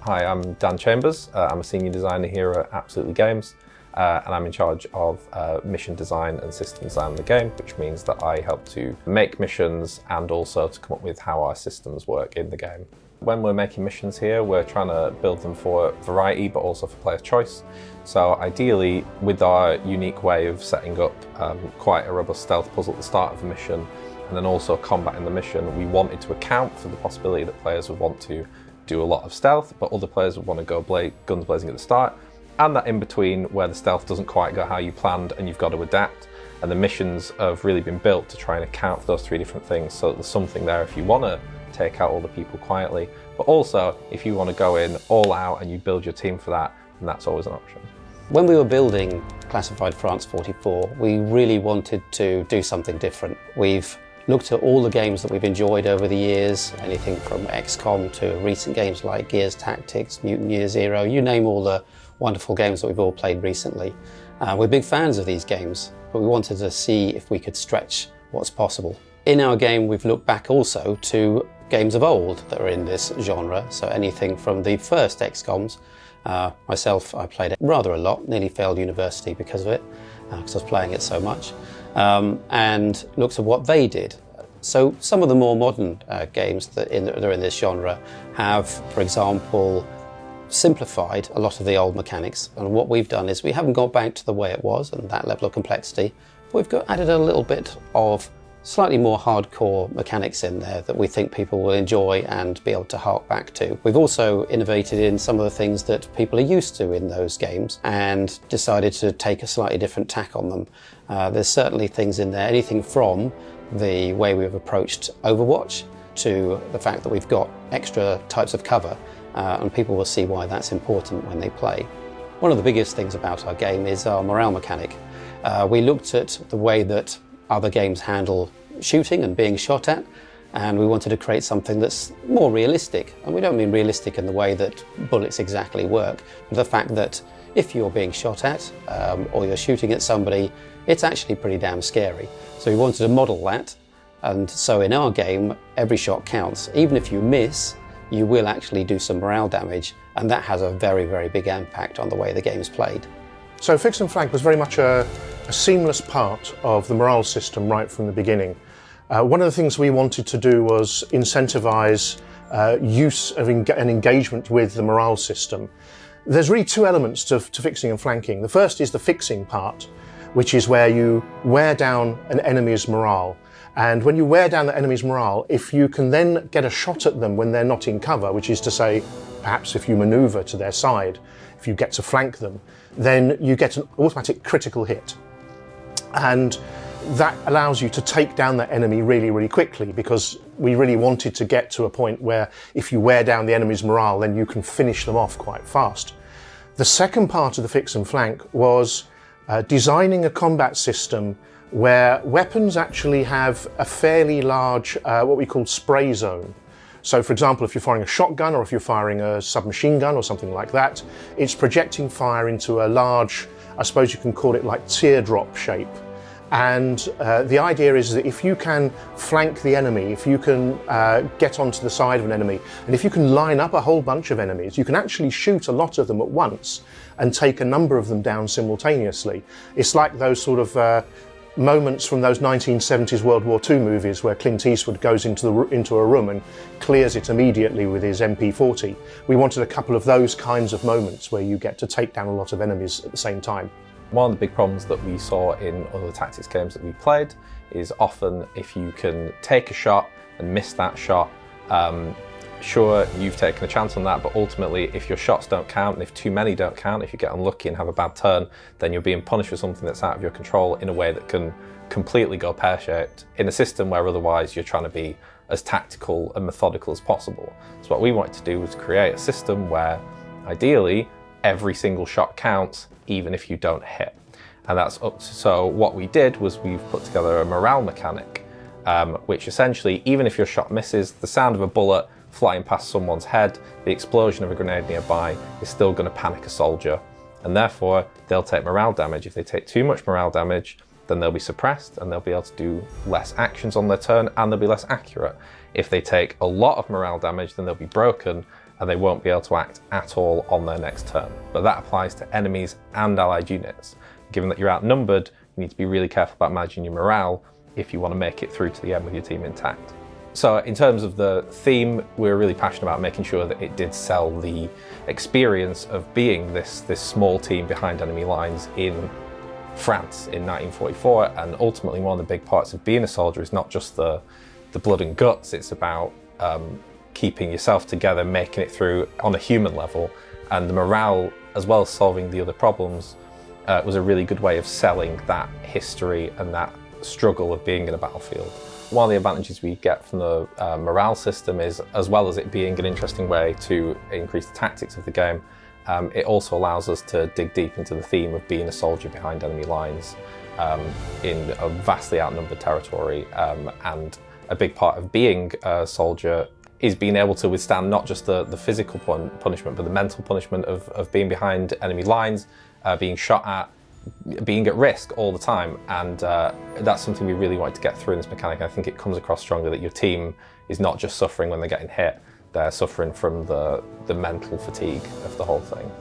Hi, I'm Dan Chambers. I'm a senior designer here at Absolutely Games, and I'm in charge of mission design and system design of the game, which means that I help to make missions and also to come up with how our systems work in the game. When we're making missions here, we're trying to build them for variety, but also for player choice. So ideally, with our unique way of setting up quite a robust stealth puzzle at the start of the mission, and then also combat in the mission, we wanted to account for the possibility that players would want to do a lot of stealth, but other players would want to go guns blazing at the start, and that in between where the stealth doesn't quite go how you planned and you've got to adapt. And the missions have really been built to try and account for those three different things, so that there's something there if you want to take out all the people quietly, but also if you want to go in all out and you build your team for that, then that's always an option. When we were building Classified France 44, we really wanted to do something different. We've looked at all the games that we've enjoyed over the years, anything from XCOM to recent games like Gears Tactics, Mutant Year Zero, you name all the wonderful games that we've all played recently. We're big fans of these games, but we wanted to see if we could stretch what's possible. In our game, we've looked back also to games of old that are in this genre, so anything from the first XCOMs. Myself, I played it rather a lot, nearly failed university because of it, because I was playing it so much, and looked at what they did. So some of the more modern games that are in this genre have, for example, simplified a lot of the old mechanics, and what we've done is we haven't gone back to the way it was and that level of complexity. We've added a little bit of slightly more hardcore mechanics in there that we think people will enjoy and be able to hark back to. We've also innovated in some of the things that people are used to in those games and decided to take a slightly different tack on them. There's certainly things in there, anything from the way we've approached Overwatch to the fact that we've got extra types of cover, and people will see why that's important when they play. One of the biggest things about our game is our morale mechanic. We looked at the way that other games handle shooting and being shot at, and we wanted to create something that's more realistic. And we don't mean realistic in the way that bullets exactly work, but the fact that if you're being shot at or you're shooting at somebody, it's actually pretty damn scary. So we wanted to model that, and so in our game, every shot counts. Even if you miss, you will actually do some morale damage, and that has a very, very big impact on the way the game's played. So Fix and Flank was very much a seamless part of the morale system right from the beginning. One of the things we wanted to do was incentivise use of and engagement with the morale system. There's really two elements to fixing and flanking. The first is the fixing part, which is where you wear down an enemy's morale. And when you wear down the enemy's morale, if you can then get a shot at them when they're not in cover, which is to say, perhaps if you manoeuvre to their side, if you get to flank them, then you get an automatic critical hit. And that allows you to take down that enemy really, really quickly, because we really wanted to get to a point where if you wear down the enemy's morale, then you can finish them off quite fast. The second part of the Fix and Flank was designing a combat system where weapons actually have a fairly large, what we call spray zone. So for example, if you're firing a shotgun or if you're firing a submachine gun or something like that, it's projecting fire into a large, I suppose you can call it like teardrop shape. And the idea is that if you can flank the enemy, if you can get onto the side of an enemy, and if you can line up a whole bunch of enemies, you can actually shoot a lot of them at once and take a number of them down simultaneously. It's like those sort of moments from those 1970s World War II movies where Clint Eastwood goes into a room and clears it immediately with his MP40. We wanted a couple of those kinds of moments where you get to take down a lot of enemies at the same time. One of the big problems that we saw in other tactics games that we played is often if you can take a shot and miss that shot, sure, you've taken a chance on that, but ultimately if your shots don't count and if too many don't count, if you get unlucky and have a bad turn, then you're being punished for something that's out of your control in a way that can completely go pear-shaped in a system where otherwise you're trying to be as tactical and methodical as possible. So what we wanted to do was create a system where ideally every single shot counts even if you don't hit. And that's up to, so what we did was we've put together a morale mechanic, which essentially, even if your shot misses, the sound of a bullet flying past someone's head, the explosion of a grenade nearby is still going to panic a soldier, and therefore they'll take morale damage. If they take too much morale damage, then they'll be suppressed and they'll be able to do less actions on their turn and they'll be less accurate. If they take a lot of morale damage, then they'll be broken and they won't be able to act at all on their next turn. But that applies to enemies and allied units. Given that you're outnumbered, you need to be really careful about managing your morale if you want to make it through to the end with your team intact. So in terms of the theme, we're really passionate about making sure that it did sell the experience of being this small team behind enemy lines in France in 1944, and ultimately one of the big parts of being a soldier is not just the blood and guts, it's about keeping yourself together, making it through on a human level, and the morale, as well as solving the other problems, was a really good way of selling that history and that struggle of being in a battlefield. One of the advantages we get from the morale system is, as well as it being an interesting way to increase the tactics of the game, it also allows us to dig deep into the theme of being a soldier behind enemy lines in a vastly outnumbered territory. And a big part of being a soldier is being able to withstand not just the physical punishment, but the mental punishment of being behind enemy lines, being shot at, being at risk all the time. And that's something we really wanted to get through in this mechanic. I think it comes across strongly that your team is not just suffering when they're getting hit, they're suffering from the mental fatigue of the whole thing.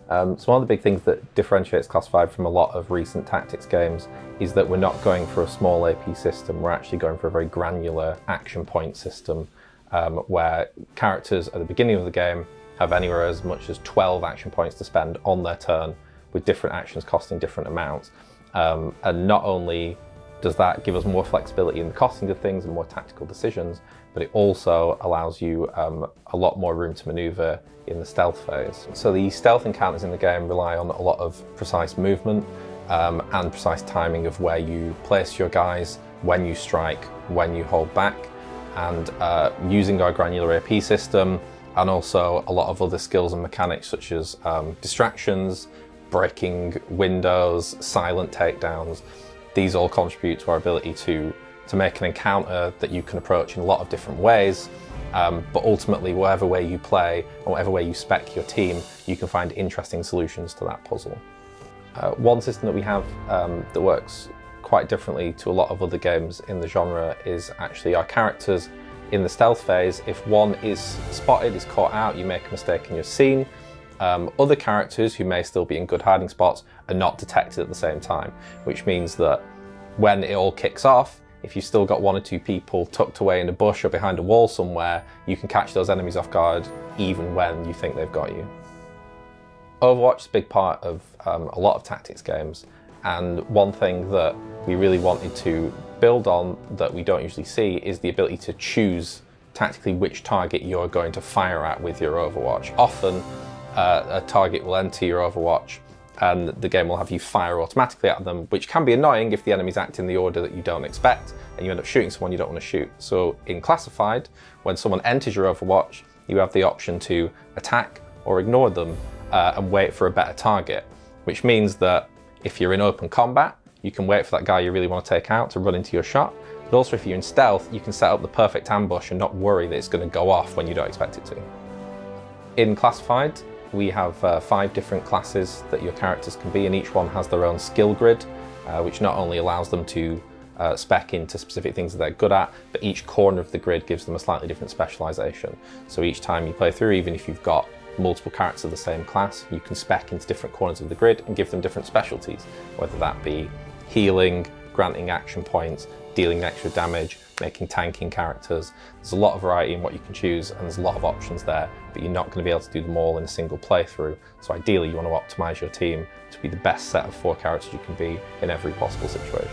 So one of the big things that differentiates Classified from a lot of recent tactics games is that we're not going for a small AP system, we're actually going for a very granular action point system, where characters at the beginning of the game have anywhere as much as 12 action points to spend on their turn, with different actions costing different amounts. And not only does that give us more flexibility in the costing of things and more tactical decisions, but it also allows you a lot more room to maneuver in the stealth phase. So the stealth encounters in the game rely on a lot of precise movement and precise timing of where you place your guys, when you strike, when you hold back, and using our granular AP system, and also a lot of other skills and mechanics such as distractions, breaking windows, silent takedowns. These all contribute to our ability to make an encounter that you can approach in a lot of different ways, but ultimately whatever way you play and whatever way you spec your team, you can find interesting solutions to that puzzle. One system that we have that works quite differently to a lot of other games in the genre is actually our characters in the stealth phase. If one is spotted, is caught out, you make a mistake and you're seen, other characters who may still be in good hiding spots are not detected at the same time, which means that when it all kicks off, if you've still got one or two people tucked away in a bush or behind a wall somewhere, you can catch those enemies off guard even when you think they've got you. Overwatch is a big part of a lot of tactics games, and one thing that we really wanted to build on that we don't usually see is the ability to choose tactically which target you're going to fire at with your Overwatch. Often a target will enter your Overwatch and the game will have you fire automatically at them, which can be annoying if the enemies act in the order that you don't expect and you end up shooting someone you don't want to shoot. So in Classified, when someone enters your Overwatch, you have the option to attack or ignore them and wait for a better target, which means that if you're in open combat, you can wait for that guy you really want to take out to run into your shot. But also if you're in stealth, you can set up the perfect ambush and not worry that it's going to go off when you don't expect it to. In Classified, we have 5 different classes that your characters can be, and each one has their own skill grid, which not only allows them to spec into specific things that they're good at, but each corner of the grid gives them a slightly different specialization. So each time you play through, even if you've got multiple characters of the same class, you can spec into different corners of the grid and give them different specialties, whether that be healing, granting action points, dealing extra damage, making tanking characters. There's a lot of variety in what you can choose and there's a lot of options there, but you're not going to be able to do them all in a single playthrough. So ideally you want to optimize your team to be the best set of 4 characters you can be in every possible situation.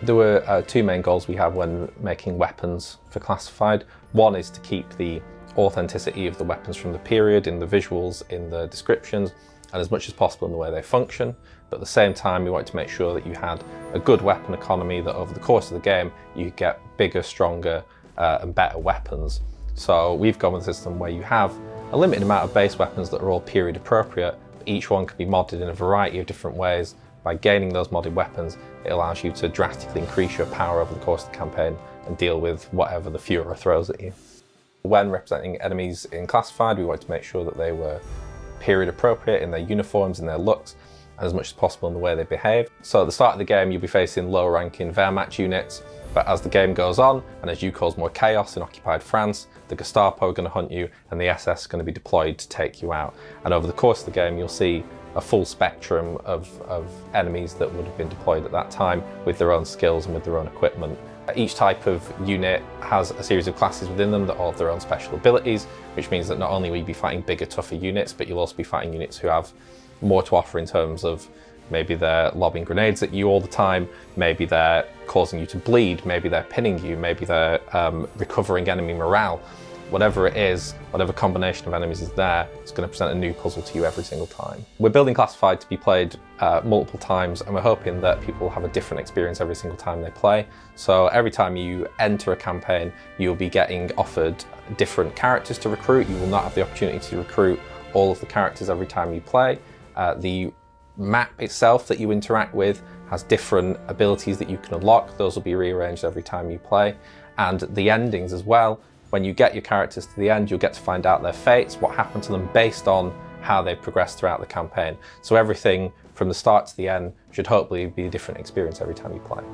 There were 2 main goals we have when making weapons for Classified. One is to keep the authenticity of the weapons from the period in the visuals, in the descriptions, and as much as possible in the way they function. But at the same time, we wanted to make sure that you had a good weapon economy, that over the course of the game, you could get bigger, stronger, and better weapons. So we've gone with a system where you have a limited amount of base weapons that are all period appropriate, but each one can be modded in a variety of different ways. By gaining those modded weapons, it allows you to drastically increase your power over the course of the campaign and deal with whatever the Führer throws at you. When representing enemies in Classified, we wanted to make sure that they were period appropriate in their uniforms and their looks, as much as possible in the way they behave. So at the start of the game, you'll be facing low-ranking Wehrmacht units, but as the game goes on, and as you cause more chaos in occupied France, the Gestapo are going to hunt you, and the SS are going to be deployed to take you out. And over the course of the game, you'll see a full spectrum of enemies that would have been deployed at that time with their own skills and with their own equipment. Each type of unit has a series of classes within them that all have their own special abilities, which means that not only will you be fighting bigger, tougher units, but you'll also be fighting units who have more to offer in terms of maybe they're lobbing grenades at you all the time, maybe they're causing you to bleed, maybe they're pinning you, maybe they're recovering enemy morale. Whatever it is, whatever combination of enemies is there, it's going to present a new puzzle to you every single time. We're building Classified to be played multiple times, and we're hoping that people have a different experience every single time they play. So every time you enter a campaign, you'll be getting offered different characters to recruit. You will not have the opportunity to recruit all of the characters every time you play. The map itself that you interact with has different abilities that you can unlock. Those will be rearranged every time you play. And the endings as well. When you get your characters to the end, you'll get to find out their fates, what happened to them based on how they've progressed throughout the campaign. So everything from the start to the end should hopefully be a different experience every time you play.